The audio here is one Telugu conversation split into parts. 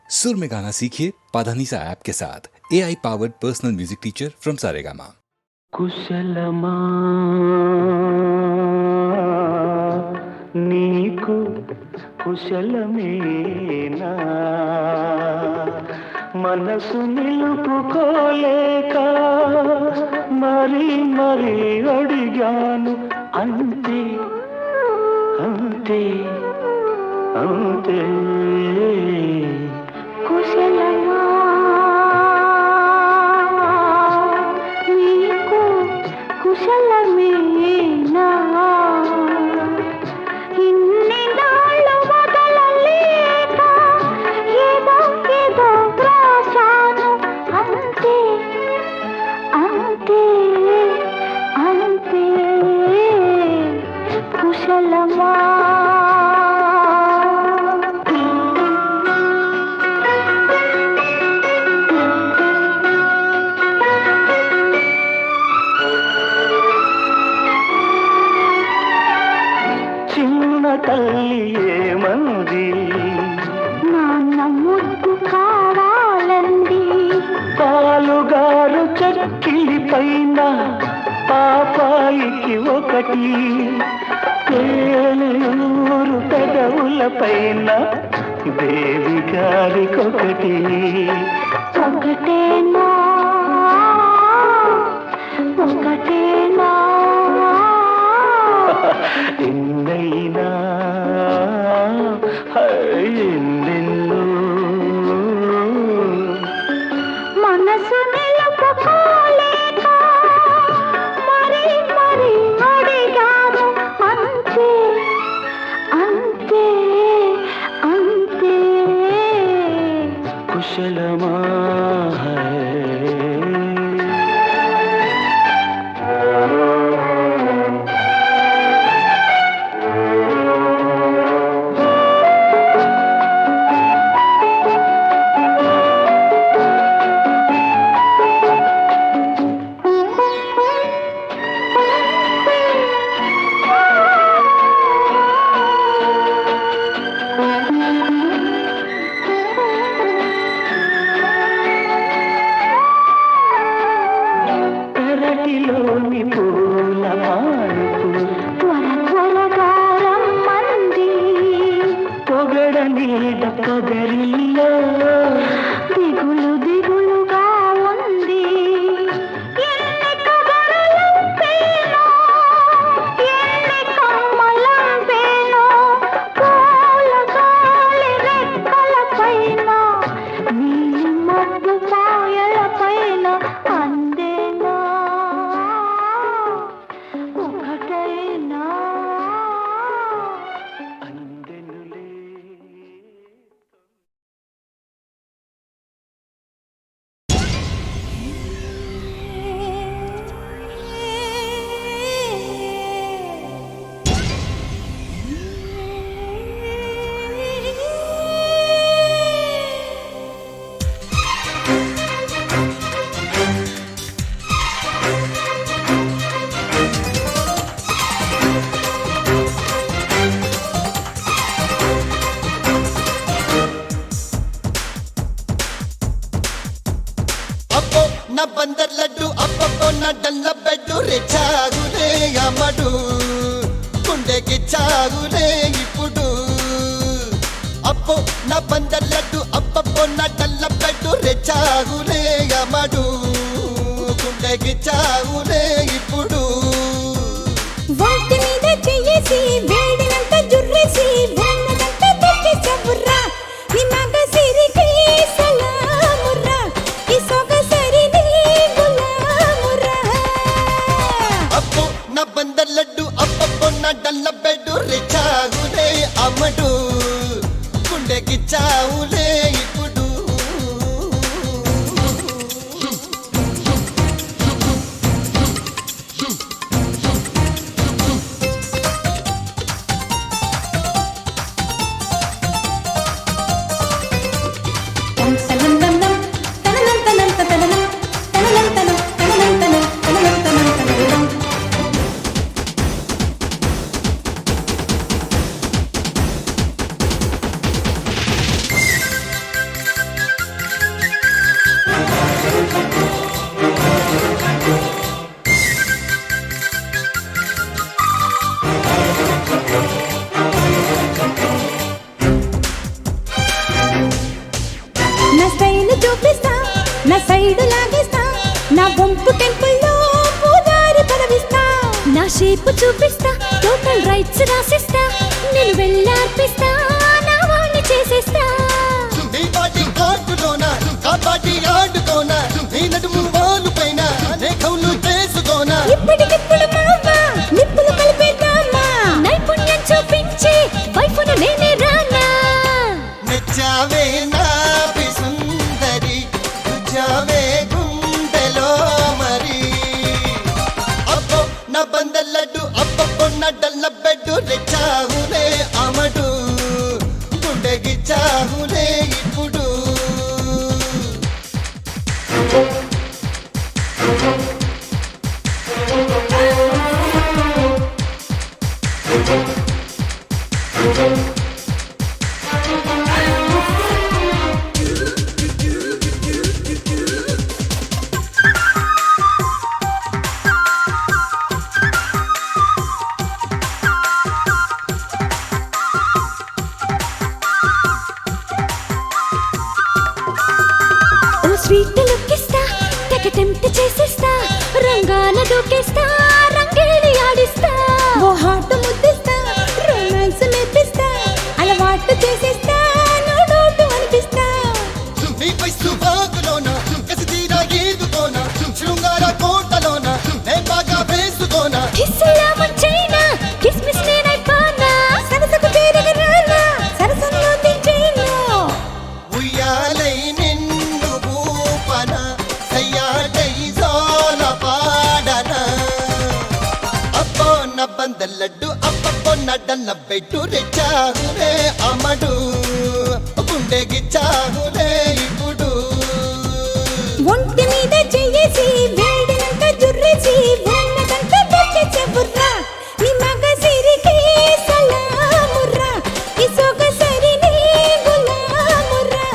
सुर में गाना सीखिए पाधानीसा ऐप के साथ AI powered personal music teacher from Saregama. కుశలమా నీకు కుశలమేనా మనసు నిలుపుకోలేక మరి మరి అడిగాను అంతే అంతే అంతే కుశలమా నీకు కుశలమేనా ఇన్ని నాళ్ళు వదలలేక ఏదో ఏదో రాశాను అంతే అంతే అంతే కుశలమా తల్లి ఏమంది నాన్న ముద్దు కావాలండి పాలుగారు చక్కిలి పైన పాపాయికి ఒకటి ఏలూరు పెదవుల పైన దేవి గారికొకటి ఒకటేనా ఒకటేనా ఎన్నైనా ఎన్నెన్నో మనసు నిలుపుకోలేక మరి మరి అడిగాను అంతే అంతే అంతే కుశలమా పెరటిలోని పూల మానుకు త్వర త్వరగా రమ్మంది పొగడ నీడ పొగరిల్లో దిగులు దిగులుగా ఉంది ఎన్ని కబరలంపేనో ఎన్ని కమ్మలంపేనో పూల గాలి రెక్కల పైన నీలి మబ్బు పాయల పైన అందేనా ఒకటైనా అందెనులే అబ్బో నా బందర్ లడ్డు అబ్బో నా డల్ల బెడ్డు రెచ్చాగులే అమ్మడు గుండెకి చాగులే ఇప్పుడు అబ్బో నా బందర్ లడ్డు అబ్బో నా డల్ల బెడ్డు రెచ్చాగులే అమ్మడు గుండెకి చాగులే ఇప్పుడు వాటి మీద చెయ్యేసి వేడినంత జుర్రేసి ఉన్నదంత తెచ్చేసవుర్రా ఈ మగ సిరికి సలాముర్రా ఈ సొగసరి నీ గులాముర్రా అబ్బో నా బందర్ లడ్డు అబ్బో నా డల్ల బెడ్డు రెచ్చాగులే అమ్మడు గుండెకి చావులే చూపిస్తా, నా సైడు లాగేస్తా, నా వంపు టెంపుల్లో పూజారి పదవిస్తా. నా షేపు చూపిస్తా, టోటల్ రైట్స్ రాసిస్తా, నేను వెళ్ళార్పిస్తా, నా వాణ్ణి చేసేస్తా. నీ బాటి ఆడుకోన కబడ్డీ ఆడుకోన నీ నడుము వాలు పైన నే కౌలు చేసుకోన ఇప్పటికిప్పుడు మావా నిప్పులు కలిపేద్దామా, నైపుణ్యం చూపించి వైఫును నేనే రానా. నచ్చావే నా సుందరి రుచావే గుండెలో మరి అబ్బో నా బందల్లడ్డు అబ్బబ్బో నా డల్ల బెడ్డు రెచ్చావులే అమడు గుండెగిచ్చావులే ఇప్పుడు ఓ స్వీట్ లుక్కిస్తా, తెగ టెంప్ట్ చేసేస్తా, రంగాన దూకేస్తా, రంగేలి ఆడిస్తా. ఓ హాట్ ముద్దిస్తా, రొమాన్స్ నేర్పిస్తా, అలవాటు చేసేస్తా, నో డౌట్ అనిపిస్తా. నీ పైసు బాగులోన కసి తీరా ఈదుకోన శృంగార కోటలోన నే బాగా వేసుకోన కిస్సులా ముంచైనా, కిస్మిస్ నేనైపోనా, సరసకు చేరగరానా, సరసంలో దించేనా. ఉయ్యాలై నిన్ను ఊపన సయ్యాటై జోల పాడన అబ్బో నా బందల్లడ్డు అబ్బబ్బో నా డల్ల బెడ్డు రెచ్చావులే అమ్మడు గుండెగిచ్చావులే ఇప్పుడు ఒంటి మీద చెయ్యేసి వేడినంత జుర్రేసి ఉన్నదంత దొక్కేసే బుర్రా, నీ మగ సిరికి సలాముర్రా, ఈ సొగసరి నీ గులాముర్రా.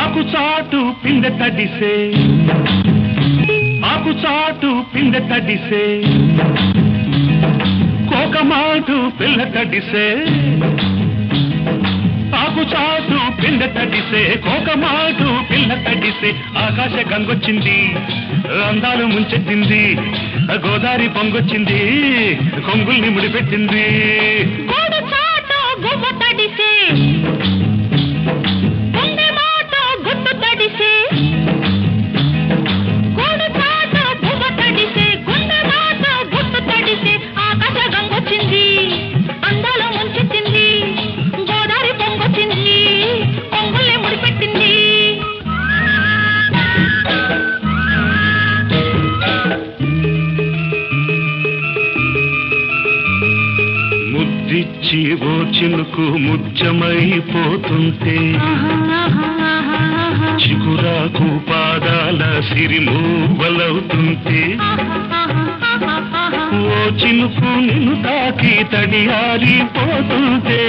ఆకుచాటు పిందె తడిసే, ఆకుచాటు పిందె తడిసే, కోకమాటు పిల్ల తడిసే. ఆకుచాటు పిందె తడిసే, కోకమాటు పిల్ల తడిసే. ఆకాశ గంగొచ్చింది, అందాలు ముంచెత్తింది, గోదావరి పొంగొచ్చింది, కొంగుల్ని ముడిపెట్టింది. గోడు చాటు గువ్వ తడిసే, గుండె మాట గుట్టు తడిసే. గోడు చాటు గువ్వ తడిసే, గుండె మాట గుట్టు తడిసే. ఆకాశ గంగొచ్చింది, అందాలు ముంచెత్తింది, గోదావరి పొంగొచ్చింది, కొంగుల్ని ముడిపెట్టింది. ముద్దిచ్చి ఓ చినుకు ముత్యమైపోతుంటే, చిగురాకు పాదాల సిరిమూవలవుతుంటే, ఓ చినుకు నిన్ను తాకి తడియారిపోతుంటే,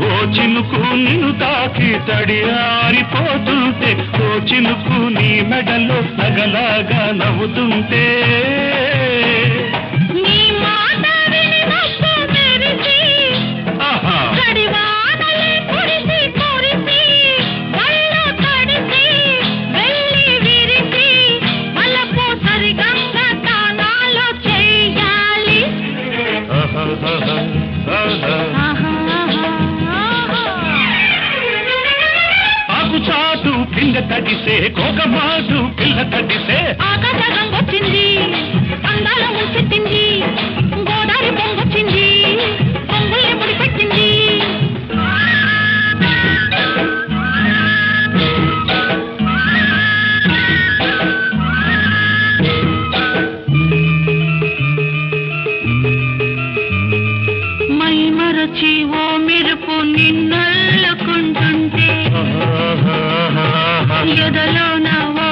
ఓ చినుకు నిన్ను తాకి తడియారిపోతుంటే, ఓ చినుకు నీ మెడలో నగలాగా నవ్వుతుంటే. నీ మాట విని మస్తు మెరిసి, ఆహా కడివానలే కురిసి కురిసి, వల్ల తడిసి, వెళ్ళి విరిసి, మల్లపు సరిగంగ తానాలో చెయ్యాలి. ఆకుచాటు పిందె తడిసే, కోకమాటు పిల్ల తడిసే. ఆకాశ గంగొచ్చింది, అందాల ముంచెత్తింది, గోదావరి పొంగొచ్చింది, కొంగుల్ని ముడిపెట్టింది. మై మరచి ఓ మెరుపు నిన్నల్లుకుంటుంటే, ఎదలోన ఓ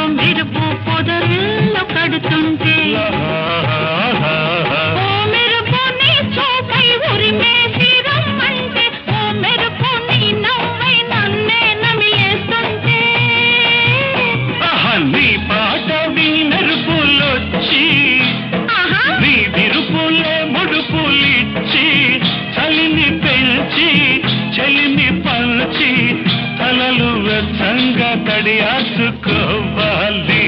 కాసుకోవాలి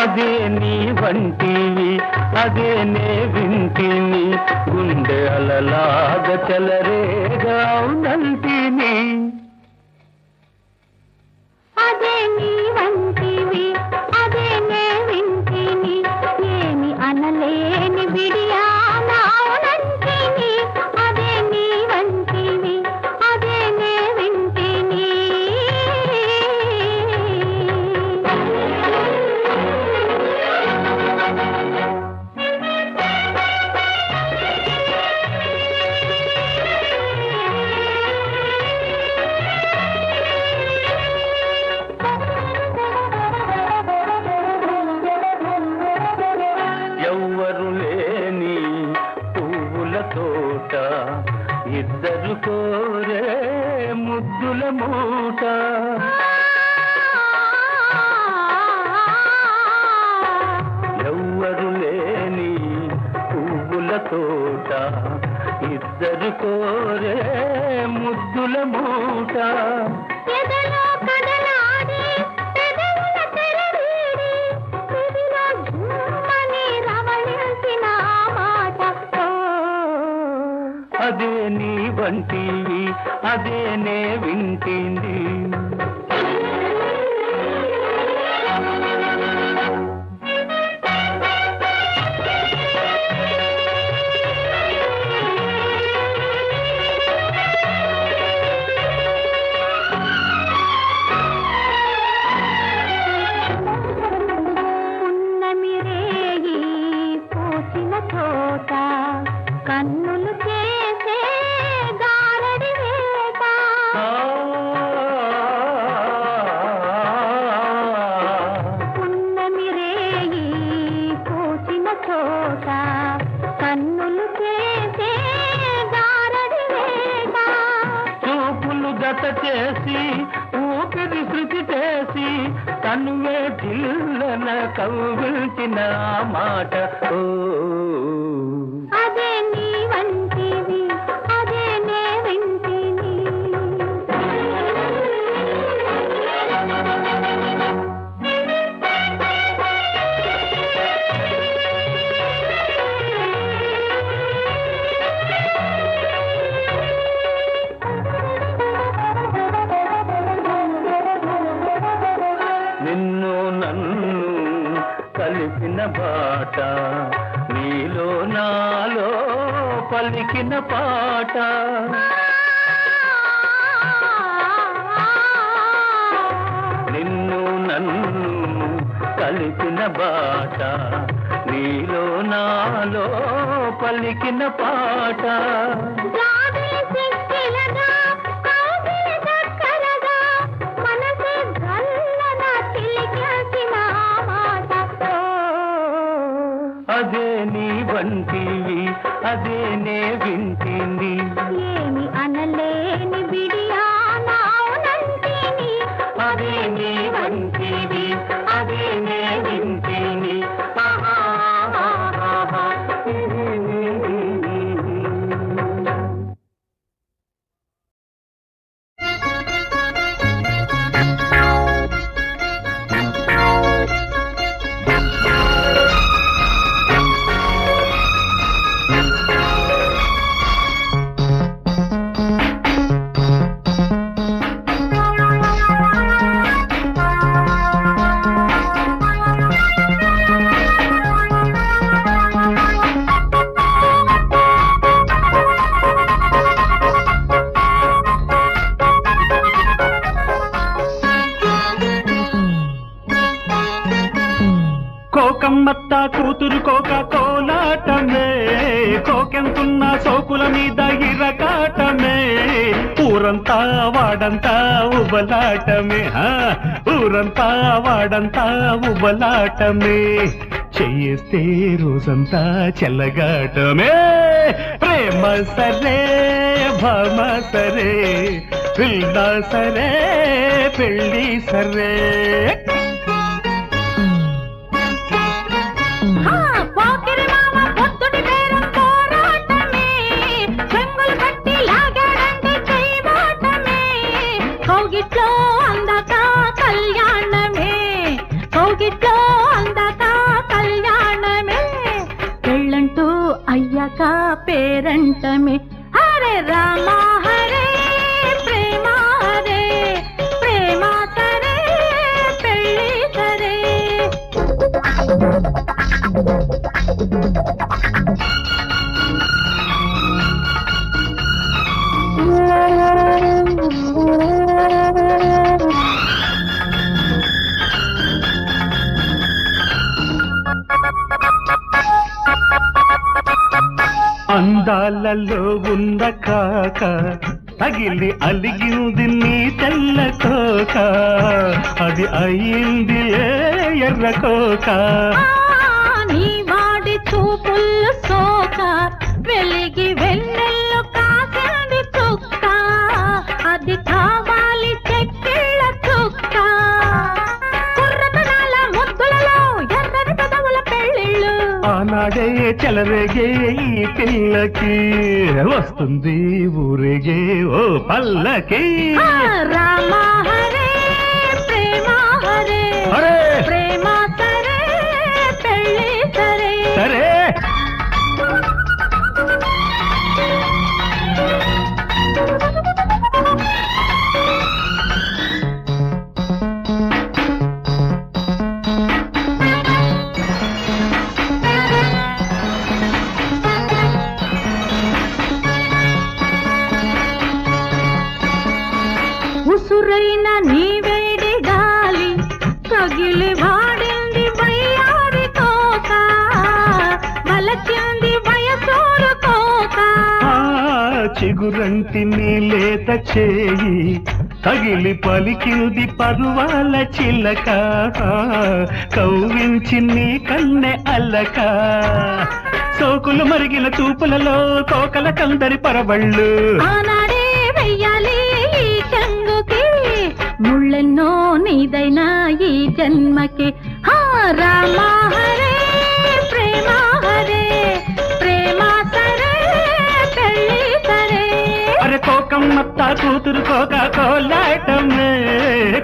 అదే నీ వంటివి అదే నే వింటిని గుండె అలలాగ చెలరేగా నంటిని అదే నీ వంటివి అదే నే వింటిని ఏమి అనలేని బిడియానంటిని అదే నీ వంటివి అదే నే వింటిని ఎవ్వరు లేని పువ్వుల తోట ఇద్దరు కోరే ముద్దుల మూట ఎవ్వరు లేని పువ్వుల తోట ఇద్దరు కోరే ముద్దుల మూట ఎదలో కదలాడి పెదవుల తెరవీడి చెవిలో ఝుమ్మని రవళించిన మాట అదే నీ వంటివి అదే నే వింటింది పున్నమి రేగి పూచిన తోట కన్నులు చేసే గారడి వేట పున్నమి రేగి పూచిన తోట కన్నులు చేసే గారడి వేట చూపులు గత చేసి ఊపిరి శృతి చేసి తనువే జిల్లన కవ్విల్చిన మాట ఓ అదే నీ వంటివి అదే నే వింటిని నిన్ను నన్ను కలిపిన బాట నీలో నాలో పలికిన పాట నిన్ను నన్ను కలిపిన బాట నీలో నాలో పలికిన పాట జాబిలి సిక్కిలగా కౌగిలి దగ్గరగా మనసే గల్లన చిలికేసిన మాట అదే నీ వంటివి అదే నే వింటింది ఏమి అనలేని బిడియానంటిని అదే నీ వంటివి అదే నే వింటిని కోకమ్మత్త కూతురు కోక కోలాటమే కోకెంతున్న సోకుల మీద ఇరకాటమే ఊరంతా వాడంతా ఉబలాటమే ఊరంతా వాడంతా ఉబలాటమే చెయ్యేస్తే రోజంతా చెల్లగాటమే ప్రేమ సరే భామ సరే పిల్ల సరే పెళ్ళి సరే పేరంటమే హరే రామ హరే ప్రేమ హరే ప్రేమ సరే పెళ్ళి సరే అందాలలో ఉన్న కాక తగిలి అలిగింది నీ తెల్ల కోక అది అయ్యింది ఎర్ర కోక నీ వాడి చూపుల్లో సోక వెలిగి వెన్నెల్లో కాసింది చుక్క అది కావాలి చెక్కిళ్ళ చుక్క కుర్రతనాల ముద్దులలో ఎర్రని పెదవుల పెళ్ళిళ్ళు ఆనాడే చెలరేగే ఈ పిల్లకి వస్తుంది ఊరేగే ఓ పల్లకి రామ హరే ప్రేమ హరే హరే ప్రేమ సరే పెళ్ళి సరే సరే ఉసురైన నీ వేడి గాలి తగిలి వాడింది వయ్యారి కోక వలచింది వయసోరు కోక చిగురంటి నీ లేత చేయి తగిలి పలికింది పరువాల చిలక కవ్వించి నీ కన్నె అల్లక సోకులు మరిగిన చూపులలో కోకల కందరి పరవళ్ళు ఆనాడే వెయ్యాలి ఈ చెంగుకి ముళ్ళెన్నో నీదైనా ఈ జన్మకి రామ హరే ప్రేమ హరే ప్రేమ సరే పెళ్ళి సరే అరే కోకమ్మత్త కూతురు కోక కోలాటమే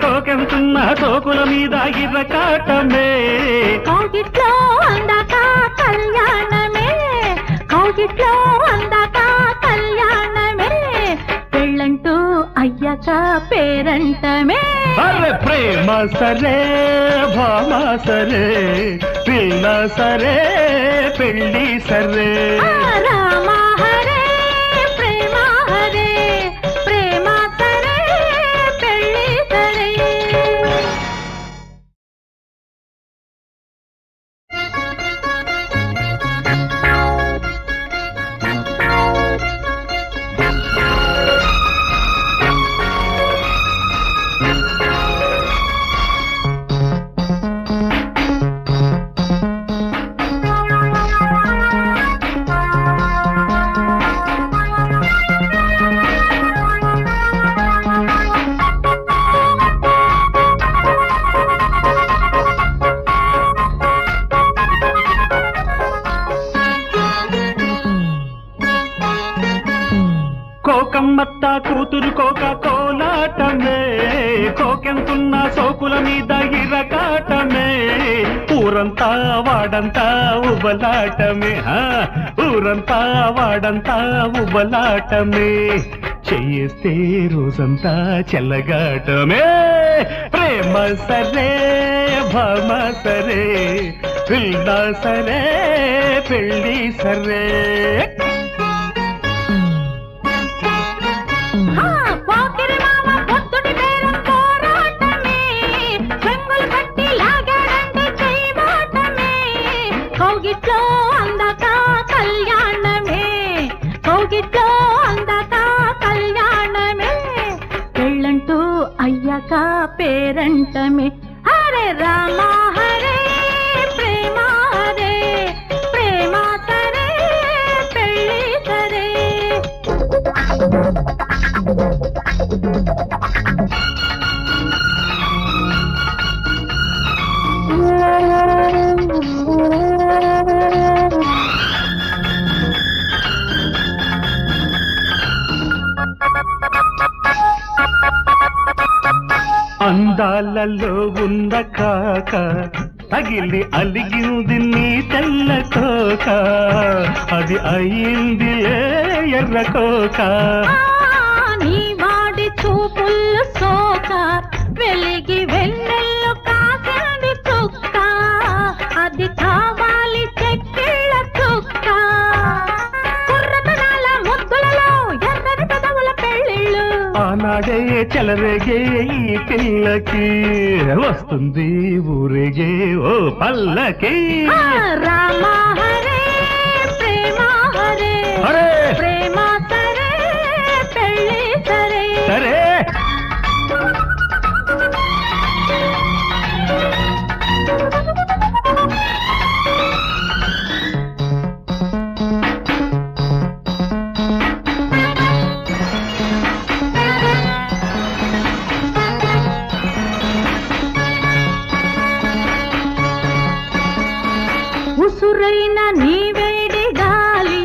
కోకెంతున్న సోకుల మీద ఇర్రకాటమే కౌగిట్లో అందాక కళ్యాణమే కౌగిట్లో అందాక కళ్యాణమే పెళ్ళంటూ అయ్యాక పేరంటమే అరే ప్రేమ సరే భామ సరే పిల్ల సరే పెళ్ళి సరే రామ హరే ప్రేమ హరే ప్రేమ సరే పెళ్ళి సరే కోకమ్మత్త కూతురు కోక కోలాటమే కోకెంతున్న సోకుల మీద ఇరకాటమే ఊరంతా వాడంతా ఉబలాటమే ఊరంతా వాడంతా ఉబలాటమే చెయ్యేస్తే రోజంతా చెల్లగాటమే ప్రేమ సరే భామ సరే పిల్ల సరే పెళ్ళి సరే పోకిరి మామ పొత్తుడి పేరం పోరాటమే చెంగులు కట్టి లాగాడంటే చేయబాటమే కౌగిట్లో అందాక కళ్యాణమే కౌగిట్లో అందాక కళ్యాణమే పెళ్ళంటూ అయ్యాక పేరంటమే హరే రామ హరే ప్రేమ హరే ప్రేమ సరే పెళ్ళి సరే అందాలలో ఉన్న కాక తగిలి అలిగింది నీ తెల్ల కోక అది అయింది ఎర్ర కోక నీ వాడి చూపుల్లో సోక వెలిగి వెన్నెల్లో కాసింది చుక్క అది కావాలి చెక్కిళ్ళ చుక్క కుర్రతనాల ముద్దులలో ఎర్రని పెదవుల పెళ్ళిళ్ళు ఆనాడే చెలరేగే ఈ పిల్లకి వస్తుంది ఊరేగే ఓ పల్లకి రామ హరే ప్రేమ హరే హరే ప్రేమ సరే పెళ్ళి సరే సరే ఉసురైన నీ వేడి గాలి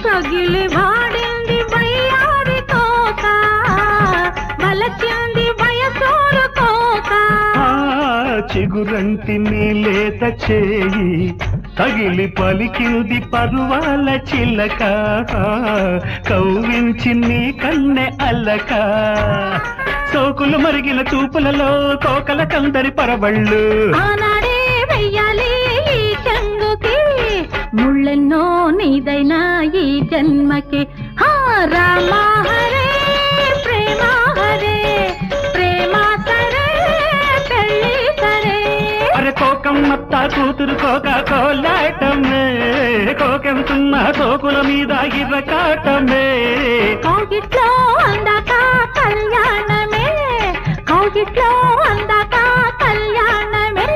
తగిలి వాడింది వయ్యారి కోక వలచింది వయసోరు కోక చిగురంటి నీ లేత చేయి తగిలి పలికింది పరువాల చిలక కవ్వించి నీ కన్నె అల్లక సోకులు మరిగిన చూపులలో కోకల కందరి పరబళ్ళు ఆనాడే వెయ్యాలి ఈ చెంగుకి ముళ్ళెన్నో నీదైనా ఈ జన్మకి రామ హరే ప్రేమ హరే ప్రేమ సరే పెళ్ళి సరే అరే కోకమ్మత్త కూతురు కోక కోలాటమే కోకెంతున్న సోకుల మీద ఇర్రకాటమే కౌగిట్లో అందాక కళ్యాణమే కౌగిట్లో అందాక కళ్యాణమే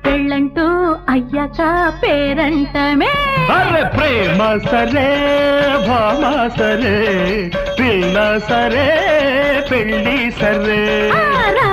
పెళ్ళంటూ అయ్యాక పేరంటమే అరే ప్రేమ సరే భామ సరే పిల్ల సరే పెళ్ళి సరే రా